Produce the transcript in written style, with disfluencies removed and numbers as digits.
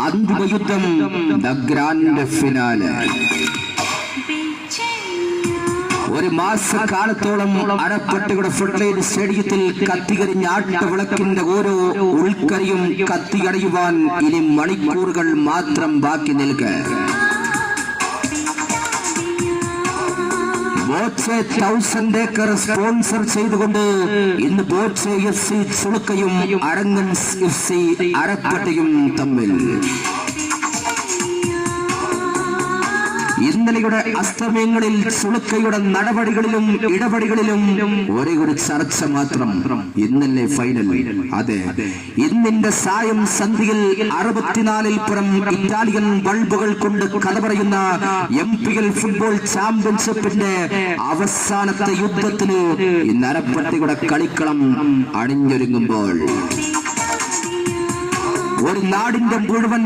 അന്തിമ യുദ്ധം, the grand finale. ഒരു മാസക്കാലത്തോളം അരപ്പട്ടയുടെ ഫുട്ലൈൻ സ്റ്റേഡിയത്തിൽ കത്തികരിഞ്ഞ ആട്ടവിളക്കിന്റെ ഓരോ ഉൾക്കരിയും കത്തിയടയുവാൻ ഇനി മണിക്കൂറുകൾ മാത്രം ബാക്കി നിൽക്കെ. ബോട്ടെ 1000 ഏക്കർ സ്പോൺസർ ചെയ്തുകൊണ്ട് ഇന്ന് ബോട്ടെ FC ചുളുക്കയും അരങ്ങൻ FC അരപ്പട്ടയും തമ്മിൽ ഇന്നലെയുടെ അസ്തമയങ്ങളിൽ ചുളുക്കയുടെ നടപടികളിലും ഇടപെടികളിലും ഒരേ ഒരു ചർച്ച മാത്രം. ഇന്നലെ ഫൈനൽ. അതെ, ഇന്നിന്റെ സായം സന്ധ്യയിൽ 64-ൽ പുറം ഇറ്റാലിയൻ ബൾബുകൾ കൊണ്ട് കഥ പറയുന്ന MPL ഫുട്ബോൾ ചാമ്പ്യൻഷിപ്പിന്റെ അവസാനത്തെ യുദ്ധത്തിന് ഇന്ന് അരപ്പട്ടയുടെ കളിക്കളം അണിഞ്ഞൊരുങ്ങുമ്പോൾ ഒരു നാടിന്റെ മുഴുവൻ